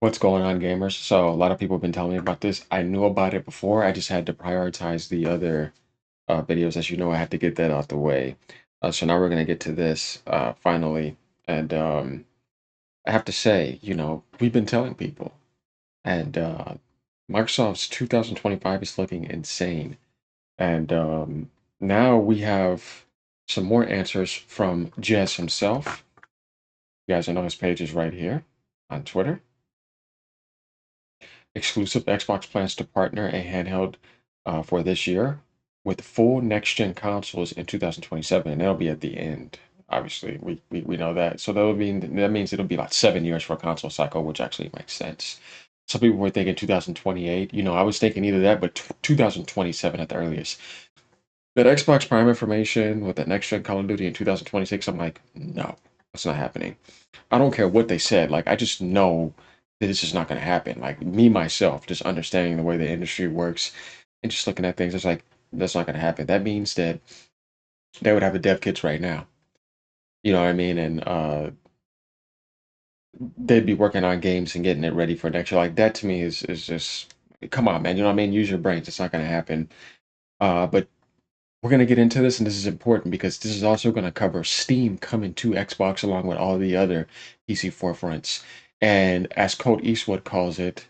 What's going on, gamers? So, a lot of people have been telling me about this. I knew about it before. I just had to prioritize the other videos. As you know, I had to get that out the way. So now we're going to get to this finally. And I have to say, we've been telling people, and Microsoft's 2025 is looking insane. And now we have some more answers from Jez himself. You guys know his page is right here on Twitter. Exclusive Xbox plans to partner a handheld for this year with full next-gen consoles in 2027, and that'll be at the end. Obviously, we know that. So that means it'll be about 7 years for a console cycle, which actually makes sense. Some people were thinking 2028. I was thinking either that, but 2027 at the earliest. That Xbox Prime information with the next-gen Call of Duty in 2026, I'm like, no, that's not happening. I don't care what they said. Like, I just know that this is not going to happen. Like, me, myself, just understanding the way the industry works and just looking at things, it's like, that's not going to happen. That means that they would have the dev kits right now. You know what I mean? And they'd be working on games and getting it ready for next year. Like, that to me is just, come on, man. You know what I mean? Use your brains. It's not going to happen. But we're going to get into this, and this is important because this is also going to cover Steam coming to Xbox along with all the other PC forefronts. And as Colt Eastwood calls it,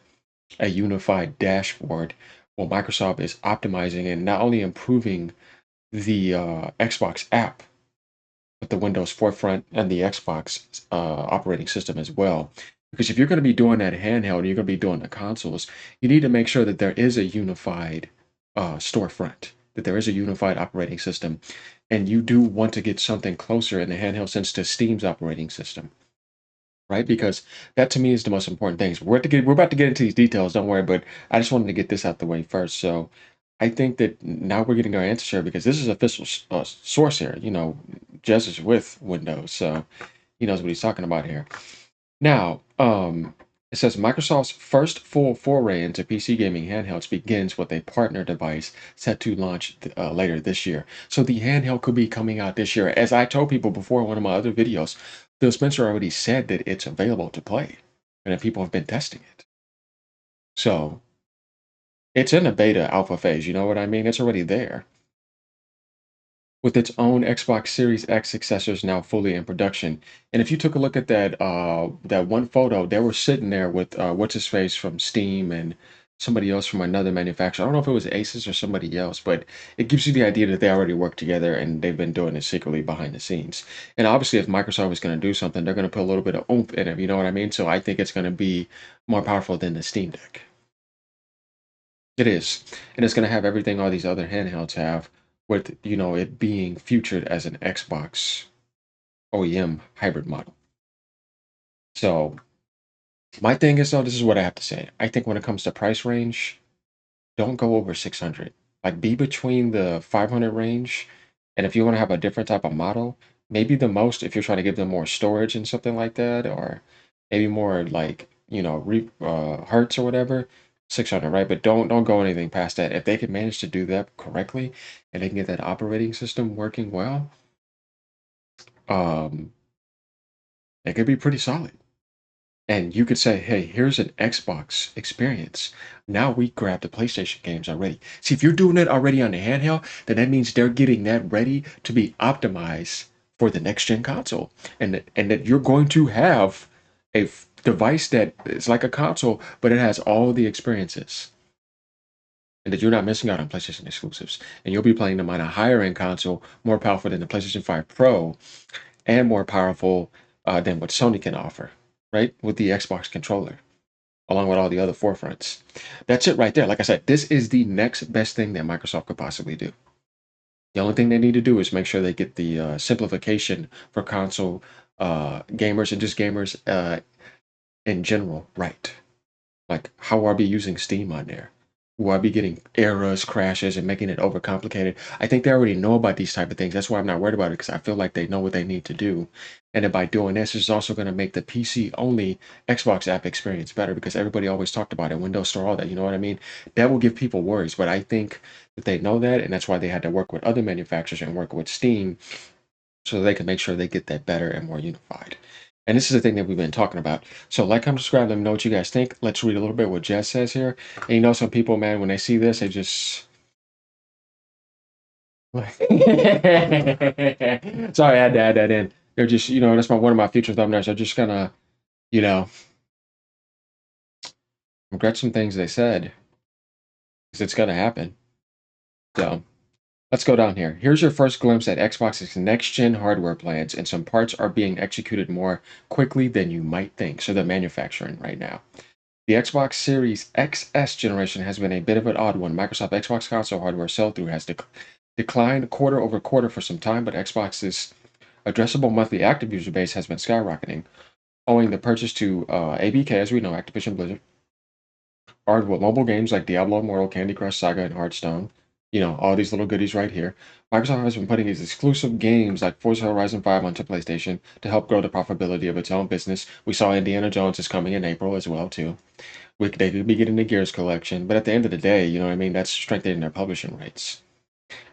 a unified dashboard. Well, Microsoft is optimizing and not only improving the Xbox app, but the Windows forefront and the Xbox operating system as well. Because if you're going to be doing that handheld, you're going to be doing the consoles, you need to make sure that there is a unified storefront, that there is a unified operating system. And you do want to get something closer in the handheld sense to Steam's operating system, right? Because that to me is the most important things. We're about to get into these details, don't worry, but I just wanted to get this out the way first. So I think that now we're getting our answers here because this is official source here. Jez is with Windows, so he knows what he's talking about here. Now, it says Microsoft's first full foray into PC gaming handhelds begins with a partner device set to launch later this year. So the handheld could be coming out this year. As I told people before in one of my other videos, Phil Spencer already said that it's available to play and that people have been testing it. So it's in a beta alpha phase. You know what I mean? It's already there. With its own Xbox Series X successors now fully in production. And if you took a look at that one photo, they were sitting there with what's his face from Steam and somebody else from another manufacturer. I don't know if it was Asus or somebody else, but it gives you the idea that they already work together and they've been doing it secretly behind the scenes. And obviously, if Microsoft is going to do something, they're going to put a little bit of oomph in it. You know what I mean? So I think it's going to be more powerful than the Steam Deck. It is, and it's going to have everything all these other handhelds have, with it being featured as an Xbox OEM hybrid model. So my thing is, though, this is what I have to say. I think when it comes to price range, don't go over 600. Like, be between the 500 range, and if you want to have a different type of model, maybe the most if you're trying to give them more storage and something like that, or maybe more like hertz or whatever, 600, right? But don't go anything past that. If they can manage to do that correctly, and they can get that operating system working well, um, it could be pretty solid. And you could say, hey, here's an Xbox experience. Now we grab the PlayStation games already. See, if you're doing it already on the handheld, then that means they're getting that ready to be optimized for the next gen console. And that you're going to have a device that is like a console, but it has all the experiences. And that you're not missing out on PlayStation exclusives. And you'll be playing them on a higher end console, more powerful than the PlayStation 5 Pro, and more powerful than what Sony can offer, right? With the Xbox controller, along with all the other forefronts. That's it right there. Like I said, this is the next best thing that Microsoft could possibly do. The only thing they need to do is make sure they get the simplification for console gamers and just gamers in general right. Like, how will I be using Steam on there? Will I be getting errors, crashes, and making it overcomplicated? I think they already know about these type of things. That's why I'm not worried about it, because I feel like they know what they need to do. And then by doing this, it's also going to make the PC only Xbox app experience better, because everybody always talked about it, Windows Store, all that. You know what I mean? That will give people worries, but I think that they know that, and that's why they had to work with other manufacturers and work with Steam so they can make sure they get that better and more unified. And this is the thing that we've been talking about. So like, comment, subscribe, let me know what you guys think. Let's read a little bit what Jess says here. And you know, some people, man, when they see this, they just sorry, I had to add that in. They're just, that's one of my future thumbnails. They're just gonna, you know, regret some things they said because it's gonna happen. So let's go down here. Here's your first glimpse at Xbox's next-gen hardware plans, and some parts are being executed more quickly than you might think. So they're manufacturing right now. The Xbox Series XS generation has been a bit of an odd one. Microsoft Xbox console hardware sell-through has declined quarter over quarter for some time, but Xbox's addressable monthly active user base has been skyrocketing, owing the purchase to ABK, as we know, Activision Blizzard, armed with mobile games like Diablo Immortal, Candy Crush Saga, and Hearthstone. All these little goodies right here. Microsoft has been putting these exclusive games like Forza Horizon 5 onto PlayStation to help grow the profitability of its own business. We saw Indiana Jones is coming in April as well, too. They could be getting the Gears collection, but at the end of the day, you know what I mean? That's strengthening their publishing rights.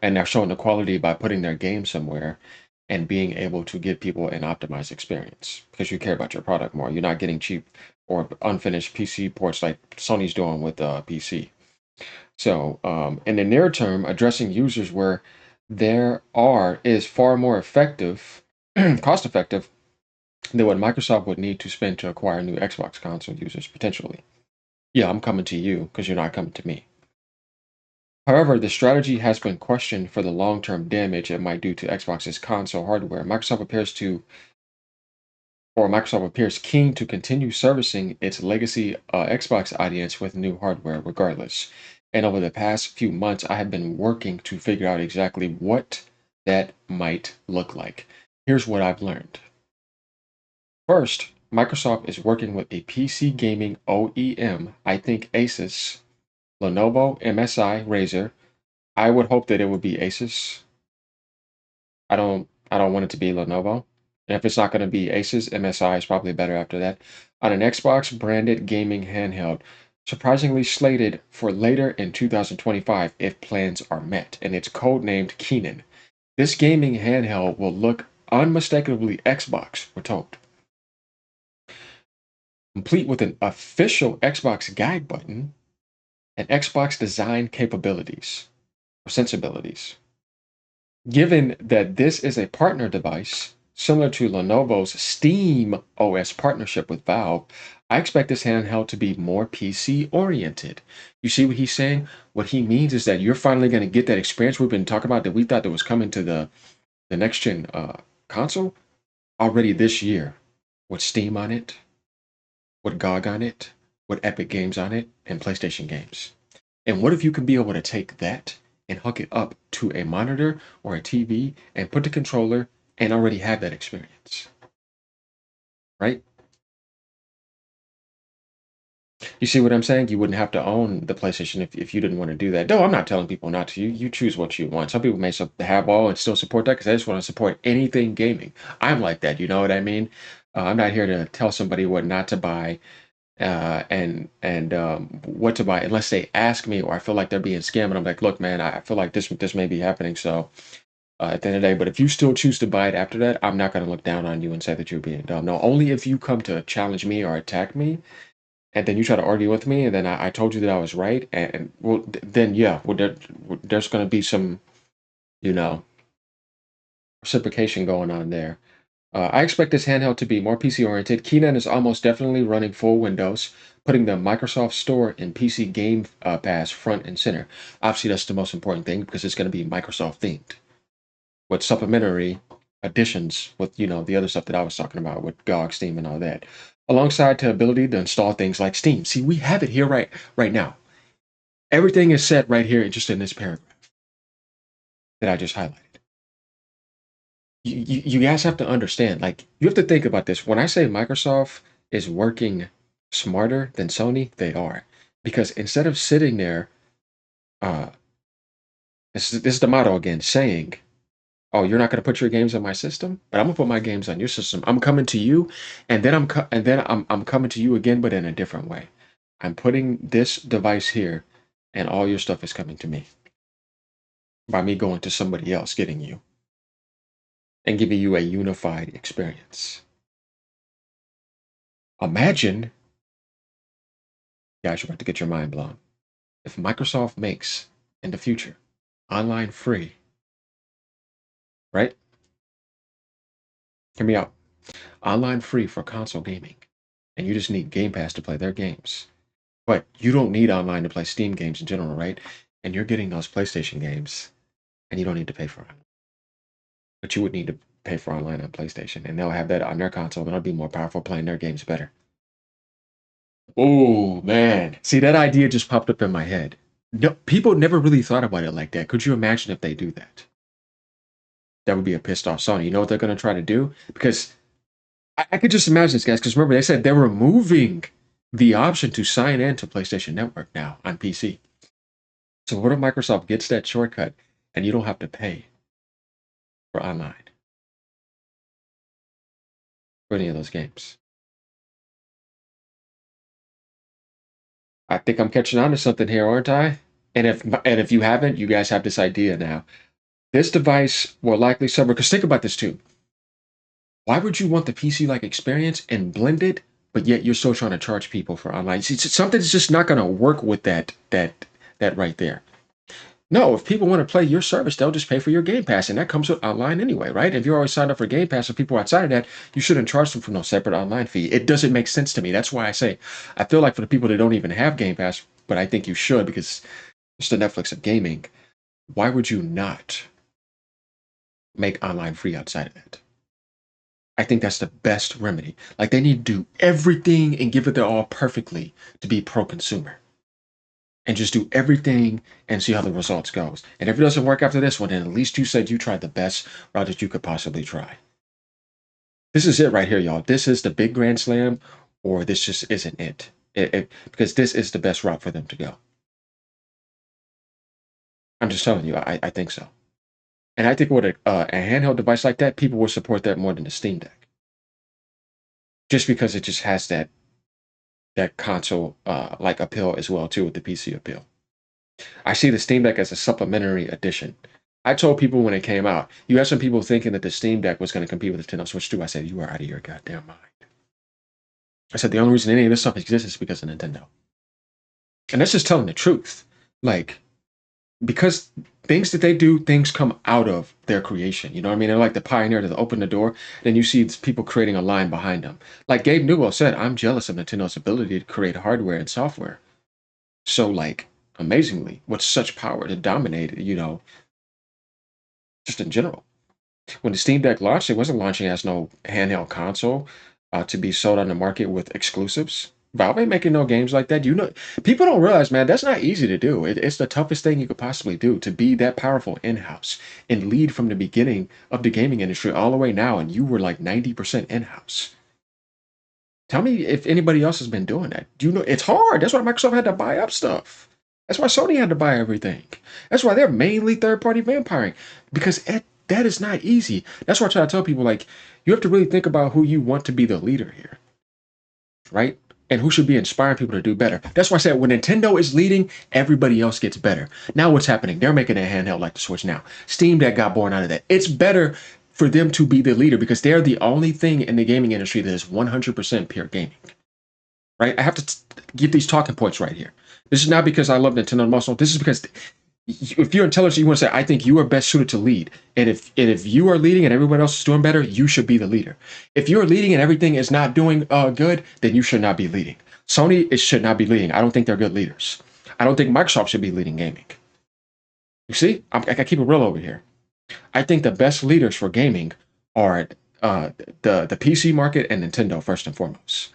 And they're showing the quality by putting their game somewhere and being able to give people an optimized experience because you care about your product more. You're not getting cheap or unfinished PC ports like Sony's doing with PC. So, in the near term, addressing users where there are is far more effective, cost effective than what Microsoft would need to spend to acquire new Xbox console users potentially. Yeah, I'm coming to you because you're not coming to me. However, the strategy has been questioned for the long-term damage it might do to Xbox's console hardware. Microsoft appears keen to continue servicing its legacy Xbox audience with new hardware regardless. And over the past few months, I have been working to figure out exactly what that might look like. Here's what I've learned. First, Microsoft is working with a PC gaming OEM. I think Asus, Lenovo, MSI, Razer. I would hope that it would be Asus. I don't want it to be Lenovo. And if it's not going to be Asus, MSI is probably better after that. On an Xbox branded gaming handheld, surprisingly slated for later in 2025 if plans are met, and it's codenamed Keenan. This gaming handheld will look unmistakably Xbox, we're told, complete with an official Xbox guide button and Xbox design capabilities or sensibilities. Given that this is a partner device, similar to Lenovo's Steam OS partnership with Valve, I expect this handheld to be more PC oriented. You see what he's saying? What he means is that you're finally going to get that experience we've been talking about that we thought that was coming to the next gen console already this year with Steam on it, with GOG on it, with Epic Games on it, and PlayStation games. And what if you can be able to take that and hook it up to a monitor or a TV and put the controller and already have that experience, right? You see what I'm saying? You wouldn't have to own the PlayStation if you didn't want to do that. No, I'm not telling people not to. You choose what you want. Some people may have all and still support that because I just want to support anything gaming. I'm like that. You know what I mean? I'm not here to tell somebody what not to buy and what to buy unless they ask me or I feel like they're being scammed. And I'm like, look, man, I feel like this may be happening. So at the end of the day, but if you still choose to buy it after that, I'm not going to look down on you and say that you're being dumb. No, only if you come to challenge me or attack me, and then you try to argue with me, and then I told you that I was right, and well, then yeah, well, there's going to be some, you know, reciprocation going on there. I expect this handheld to be more PC oriented. Keynan is almost definitely running full Windows, putting the Microsoft Store and PC Game Pass front and center. Obviously, that's the most important thing because it's going to be Microsoft themed with supplementary additions with the other stuff that I was talking about with GOG, Steam, and all that, alongside the ability to install things like Steam. See, we have it here right now. Everything is set right here, just in this paragraph that I just highlighted. You guys have to understand. Like, you have to think about this. When I say Microsoft is working smarter than Sony, they are, because instead of sitting there, uh, this is the motto again, saying, oh, you're not going to put your games on my system, but I'm going to put my games on your system. I'm coming to you, and then I'm coming to you again, but in a different way. I'm putting this device here, and all your stuff is coming to me by me going to somebody else, getting you and giving you a unified experience. Imagine, guys, you're about to get your mind blown. If Microsoft makes in the future online free, right? Hear me out. Online free for console gaming, and you just need Game Pass to play their games. But you don't need online to play Steam games in general, right? And you're getting those PlayStation games, and you don't need to pay for it. But you would need to pay for online on PlayStation, and they'll have that on their console, and it'll be more powerful playing their games better. Oh man. See, that idea just popped up in my head. No, people never really thought about it like that. Could you imagine if they do that? That would be a pissed off Sony. You know what they're going to try to do? Because I could just imagine this, guys. Because remember, they said they're removing the option to sign in to PlayStation Network now on PC. So what if Microsoft gets that shortcut and you don't have to pay for online for any of those games? I think I'm catching on to something here, aren't I? And if you haven't, you guys have this idea now. This device will likely suffer. Because think about this too. Why would you want the PC-like experience and blend it, but yet you're still trying to charge people for online? See, something's just not going to work with that right there. No, if people want to play your service, they'll just pay for your Game Pass, and that comes with online anyway, right? If you're always signed up for Game Pass, and people outside of that, you shouldn't charge them for no separate online fee. It doesn't make sense to me. That's why I say I feel like for the people that don't even have Game Pass, but I think you should because it's the Netflix of gaming. Why would you not make online free outside of that? I think that's the best remedy. Like they need to do everything and give it their all perfectly to be pro-consumer. And just do everything and see how the results goes. And if it doesn't work after this one, then at least you said you tried the best route that you could possibly try. This is it right here, y'all. This is the big grand slam, or this just isn't it. Because this is the best route for them to go. I'm just telling you, I think so. And I think with a handheld device like that, people will support that more than the Steam Deck. Just because it just has that console like appeal as well too with the PC appeal. I see the Steam Deck as a supplementary addition. I told people when it came out, you had some people thinking that the Steam Deck was going to compete with the Nintendo Switch 2. I said, you are out of your goddamn mind. I said, the only reason any of this stuff exists is because of Nintendo. And that's just telling the truth. Like, because things that they do, things come out of their creation. You know what I mean? They're like the pioneer that open the door. Then you see people creating a line behind them. Like Gabe Newell said, I'm jealous of Nintendo's ability to create hardware and software. So, like, amazingly, with such power to dominate, just in general. When the Steam Deck launched, it wasn't launching as no handheld console to be sold on the market with exclusives. Valve ain't making no games like that. People don't realize, man, that's not easy to do. It's the toughest thing you could possibly do to be that powerful in-house and lead from the beginning of the gaming industry all the way now. And you were like 90% in-house. Tell me if anybody else has been doing that. It's hard. That's why Microsoft had to buy up stuff. That's why Sony had to buy everything. That's why they're mainly third-party vampiring because that is not easy. That's why I try to tell people like you have to really think about who you want to be the leader here, right? And who should be inspiring people to do better. That's why I said when Nintendo is leading, everybody else gets better. Now what's happening? They're making a handheld like the Switch now. Steam Deck got born out of that. It's better for them to be the leader because they're the only thing in the gaming industry that is 100% pure gaming. Right? I have to get these talking points right here. This is not because I love Nintendo the most. This is because if you're intelligent, you want to say, I think you are best suited to lead. And if you are leading and everyone else is doing better, you should be the leader. If you're leading and everything is not doing good, then you should not be leading. Sony should not be leading. I don't think they're good leaders. I don't think Microsoft should be leading gaming. You see, I keep it real over here. I think the best leaders for gaming are the PC market and Nintendo first and foremost.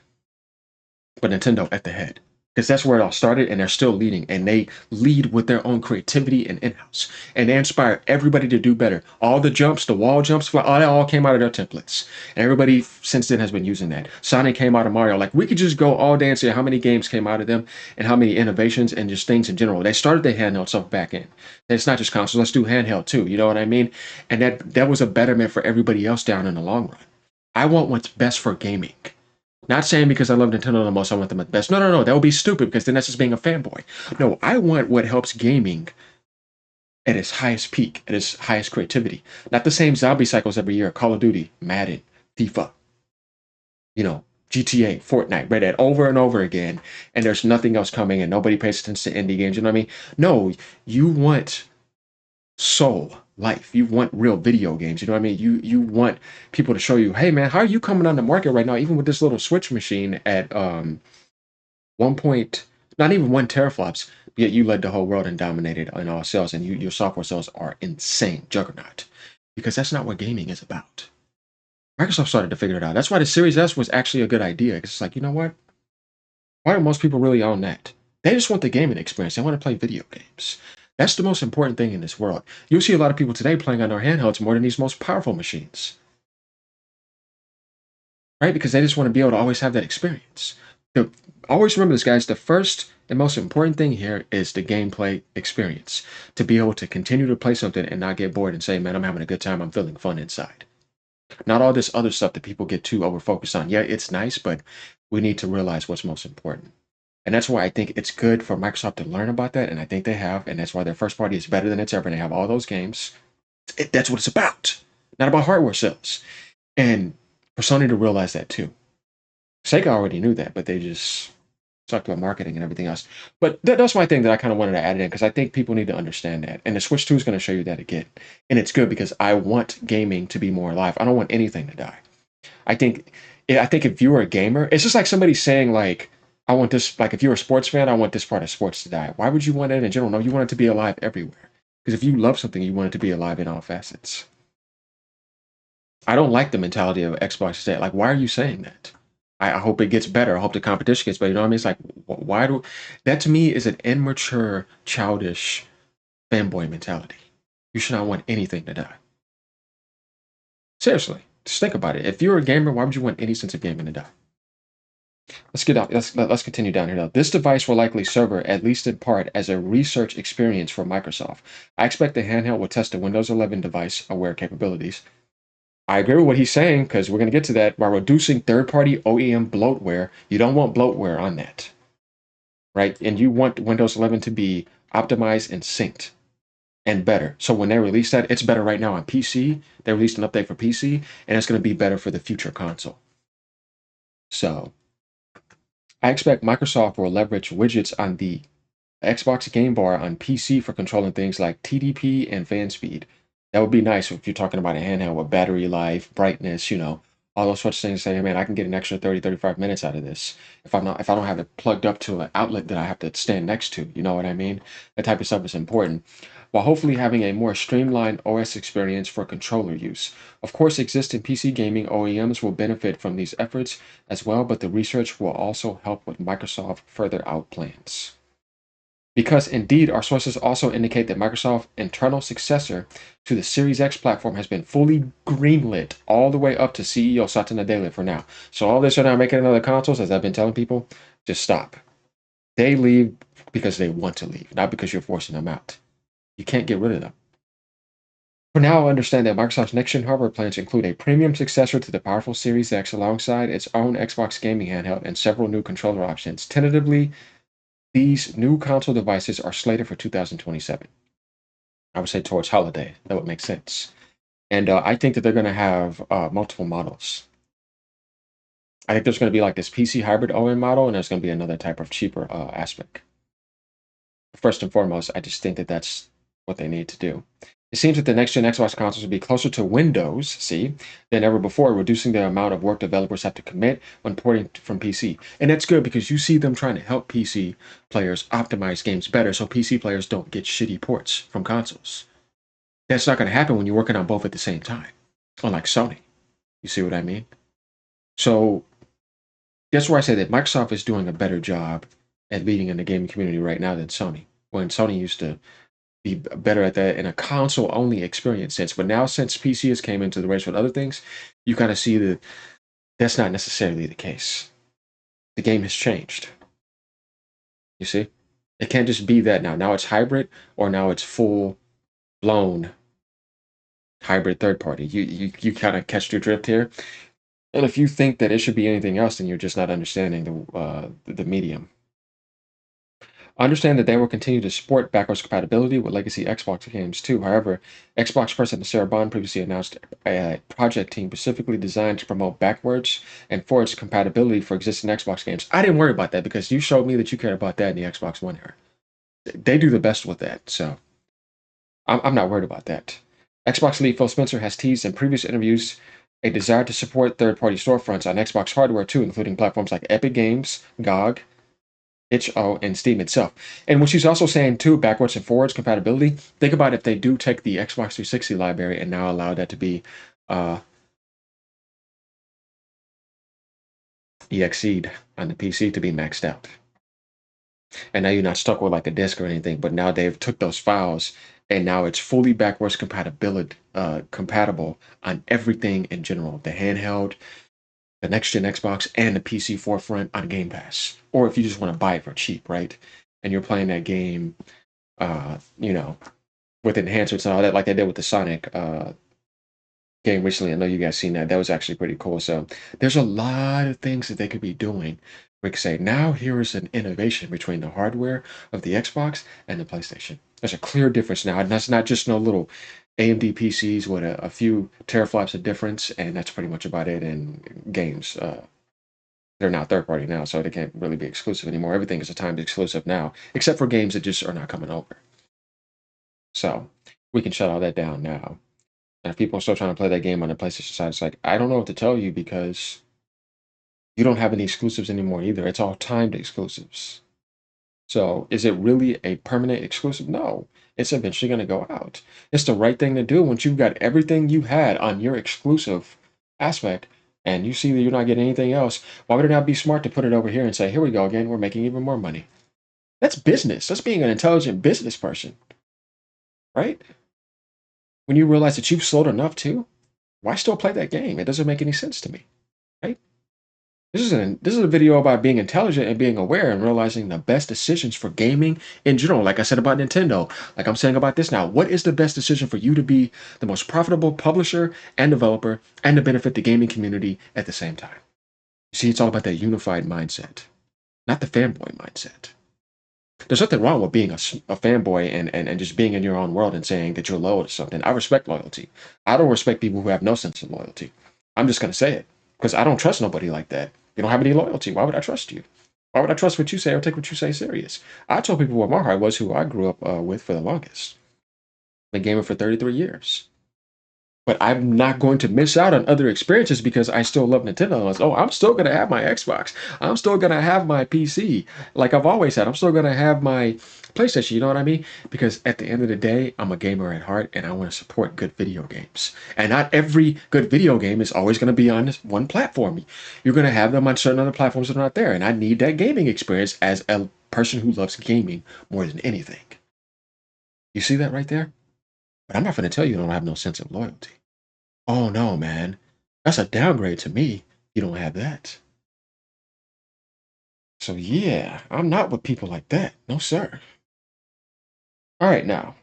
But Nintendo at the head. Because that's where it all started, and they're still leading. And they lead with their own creativity and in-house. And they inspire everybody to do better. All the jumps, the wall jumps, all that all came out of their templates. And everybody since then has been using that. Sonic came out of Mario. Like, we could just go all day and say how many games came out of them and how many innovations and just things in general. They started the handheld stuff back in. And it's not just consoles. Let's do handheld too. You know what I mean? And that was a betterment for everybody else down in the long run. I want what's best for gaming. Not saying because I love Nintendo the most, I want them at the best. No. That would be stupid because then that's just being a fanboy. No, I want what helps gaming at its highest peak, at its highest creativity. Not the same zombie cycles every year. Call of Duty, Madden, FIFA. GTA, Fortnite, Red Dead over and over again, and there's nothing else coming and nobody pays attention to indie games. You know what I mean? No, you want soul life. You want real video games. You know what I mean? You want people to show you, hey man, how are you coming on the market right now, even with this little Switch machine at 1 point, not even 1 teraflops, yet you led the whole world and dominated in all sales, and your software sales are insane, juggernaut. Because that's not what gaming is about. Microsoft started to figure it out. That's why the Series S was actually a good idea. It's like, you know what? Why don't most people really own that? They just want the gaming experience. They want to play video games. That's the most important thing in this world. You'll see a lot of people today playing on their handhelds more than these most powerful machines, right? Because they just want to be able to always have that experience. So always remember this, guys. The first and most important thing here is the gameplay experience. To be able to continue to play something and not get bored and say, man, I'm having a good time. I'm feeling fun inside. Not all this other stuff that people get too over focused on. Yeah, it's nice, but we need to realize what's most important. And that's why I think it's good for Microsoft to learn about that. And I think they have. And that's why their first party is better than it's ever. And they have all those games. That's what it's about. Not about hardware sales. And for Sony to realize that too. Sega already knew that, but they just talked about marketing and everything else. But that's my thing that I kind of wanted to add it in because I think people need to understand that. And the Switch 2 is going to show you that again. And it's good because I want gaming to be more alive. I don't want anything to die. I think if you're a gamer, it's just like somebody saying like, I want this, like if you're a sports fan, I want this part of sports to die. Why would you want it in general? No, you want it to be alive everywhere. Because if you love something, you want it to be alive in all facets. I don't like the mentality of Xbox today. Like, why are you saying that? I hope it gets better. I hope the competition gets better. You know what I mean? It's like, why do that to me is an immature, childish fanboy mentality. You should not want anything to die. Seriously, just think about it. If you're a gamer, why would you want any sense of gaming to die? Let's get out. Let's continue down here. Now, this device will likely serve, at least in part, as a research experience for Microsoft. I expect the handheld will test the Windows 11 device aware capabilities. I agree with what he's saying because we're going to get to that. By reducing third-party OEM bloatware, you don't want bloatware on that, right? And you want Windows 11 to be optimized and synced and better. So when they release that, it's better right now on PC. They released an update for PC, and it's going to be better for the future console. So I expect Microsoft will leverage widgets on the Xbox Game Bar on PC for controlling things like TDP and fan speed. That would be nice if you're talking about a handheld with battery life, brightness, all those sorts of things. Say, hey, man, I can get an extra 30, 35 minutes out of this if I don't have it plugged up to an outlet that I have to stand next to. You know what I mean? That type of stuff is important. While hopefully having a more streamlined OS experience for controller use. Of course, existing PC gaming OEMs will benefit from these efforts as well, but the research will also help with Microsoft further out plans. Because indeed, our sources also indicate that Microsoft's internal successor to the Series X platform has been fully greenlit all the way up to CEO Satya Nadella for now. So all this are now making another consoles, as I've been telling people, just stop. They leave because they want to leave, not because you're forcing them out. You can't get rid of them. For now, I understand that Microsoft's next-gen hardware plans include a premium successor to the powerful Series X alongside its own Xbox gaming handheld and several new controller options. Tentatively, these new console devices are slated for 2027. I would say towards holiday. That would make sense. And I think that they're going to have multiple models. I think there's going to be like this PC hybrid OEM model, and there's going to be another type of cheaper aspect. First and foremost, I just think that that's what they need to do. It seems that the next gen Xbox consoles will be closer to Windows, see, than ever before, reducing the amount of work developers have to commit when porting from PC. And that's good because you see them trying to help PC players optimize games better so PC players don't get shitty ports from consoles. That's not going to happen when you're working on both at the same time, unlike Sony. You see what I mean? So that's where I say that Microsoft is doing a better job at leading in the gaming community right now than Sony. When Sony used to be better at that in a console only experience sense. But now, since PC has came into the race with other things, you kind of see that that's not necessarily the case. The game has changed. You see? It can't just be that now. Now it's hybrid or now it's full blown hybrid third party. You kind of catch your drift here. And if you think that it should be anything else, then you're just not understanding the medium. Understand that they will continue to support backwards compatibility with legacy Xbox games too. However, Xbox President Sarah Bond previously announced a project team specifically designed to promote backwards and forwards compatibility for existing Xbox games. I didn't worry about that because you showed me that you cared about that in the Xbox One era. They do the best with that, so I'm not worried about that. Xbox lead Phil Spencer has teased in previous interviews a desire to support third-party storefronts on Xbox hardware too, including platforms like Epic Games, GOG, itch.io, and Steam itself. And what she's also saying too, backwards and forwards compatibility. Think about if they do take the Xbox 360 library and now allow that to be uh, EXE'd on the PC to be maxed out. And now you're not stuck with like a disk or anything, but now they've took those files and now it's fully backwards compatible on everything in general, the handheld, the next gen Xbox, and the PC forefront on Game Pass. Or if you just want to buy it for cheap, right? And you're playing that game, you know, with enhancements and all that, like they did with the Sonic game recently. I know you guys seen that. That was actually pretty cool. So there's a lot of things that they could be doing. We could say now here is an innovation between the hardware of the Xbox and the PlayStation. There's a clear difference now, and that's not just no little AMD PCs with a few teraflops of difference, and that's pretty much about it. And games, they're not third party now, so they can't really be exclusive anymore. Everything is a timed exclusive now, except for games that just are not coming over. So we can shut all that down now. And if people are still trying to play that game on the PlayStation side, it's like, I don't know what to tell you because you don't have any exclusives anymore either. It's all timed exclusives. So is it really a permanent exclusive? No. It's eventually going to go out. It's the right thing to do once you've got everything you had on your exclusive aspect and you see that you're not getting anything else. Why would it not be smart to put it over here and say, here we go again, we're making even more money? That's business. That's being an intelligent business person, right? When you realize that you've sold enough too, why still play that game? It doesn't make any sense to me, right? This is a video about being intelligent and being aware and realizing the best decisions for gaming in general. Like I said about Nintendo, like I'm saying about this now. What is the best decision for you to be the most profitable publisher and developer and to benefit the gaming community at the same time? You see, it's all about that unified mindset, not the fanboy mindset. There's nothing wrong with being a fanboy and just being in your own world and saying that you're loyal to something. I respect loyalty. I don't respect people who have no sense of loyalty. I'm just going to say it because I don't trust nobody like that. You don't have any loyalty. Why would I trust you? Why would I trust what you say or take what you say serious? I told people what my heart was, who I grew up with for the longest. Been gaming for 33 years. But I'm not going to miss out on other experiences because I still love Nintendo. Oh, I'm still going to have my Xbox. I'm still going to have my PC. Like I've always had. I'm still going to have my PlayStation. You know what I mean? Because at the end of the day, I'm a gamer at heart and I want to support good video games. And not every good video game is always going to be on this one platform. You're going to have them on certain other platforms that are not there. And I need that gaming experience as a person who loves gaming more than anything. You see that right there? But I'm not going to tell you I don't have no sense of loyalty. Oh no, man. That's a downgrade to me. You don't have that. So yeah, I'm not with people like that. No, sir. All right, now.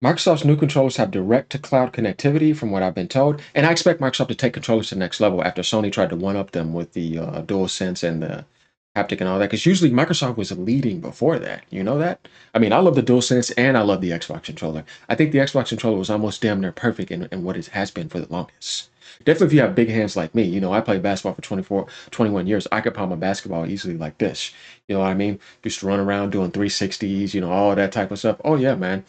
Microsoft's new controllers have direct to cloud connectivity, from what I've been told, and I expect Microsoft to take controllers to the next level after Sony tried to one up them with the DualSense and the haptic and all that. Because usually Microsoft was leading before that. You know that? I mean, I love the DualSense and I love the Xbox controller. I think the Xbox controller was almost damn near perfect in what it has been for the longest. Definitely, if you have big hands like me, you know, I played basketball for 24, 21 years. I could palm a basketball easily like this. You know what I mean? Used to run around doing 360s, you know, all that type of stuff. Oh, yeah, man.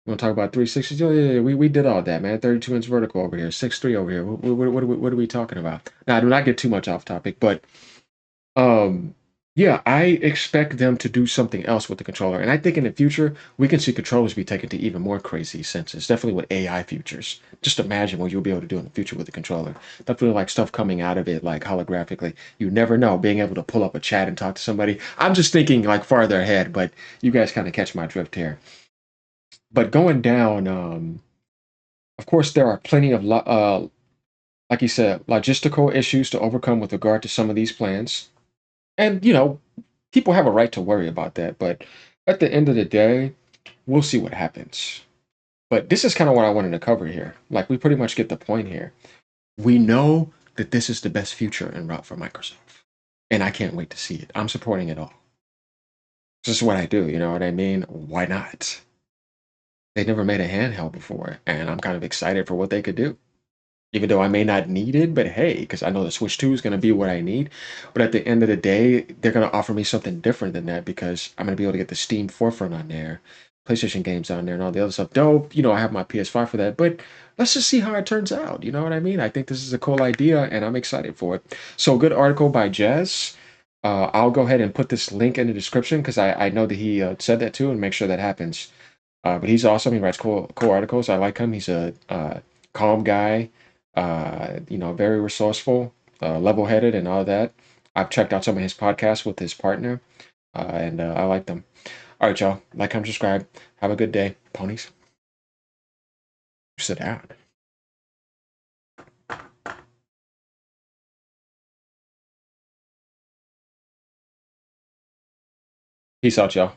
You want to talk about 360s? Oh, yeah, yeah, we did all that, man. 32-inch vertical over here, 6'3" over here. What are we talking about? Now, I do not get too much off topic, but um, yeah, I expect them to do something else with the controller. And I think in the future, we can see controllers be taken to even more crazy senses, definitely with AI features. Just imagine what you'll be able to do in the future with the controller. Definitely like stuff coming out of it, like holographically. You never know, being able to pull up a chat and talk to somebody. I'm just thinking like farther ahead, but you guys kind of catch my drift here. But going down, of course, there are plenty of, like you said, logistical issues to overcome with regard to some of these plans. And, you know, people have a right to worry about that. But at the end of the day, we'll see what happens. But this is kind of what I wanted to cover here. Like, we pretty much get the point here. We know that this is the best future en route for Microsoft. and I can't wait to see it. I'm supporting it all. This is what I do, you know what I mean? Why not? They never made a handheld before, and I'm kind of excited for what they could do. Even though I may not need it, but hey, because I know the Switch 2 is going to be what I need. But at the end of the day, they're going to offer me something different than that because I'm going to be able to get the Steam forefront on there, PlayStation games on there, and all the other stuff. Dope, I have my PS5 for that, but let's just see how it turns out. You know what I mean? I think this is a cool idea, and I'm excited for it. So, good article by Jess. I'll go ahead and put this link in the description because I know that he said that too, and make sure that happens. But he's awesome. He writes cool articles. I like him. He's a calm guy, very resourceful, level-headed, and all that. I've checked out some of his podcasts with his partner, and I like them. All right, y'all. Like, comment, subscribe. Have a good day. Ponies, sit down. Peace out, y'all.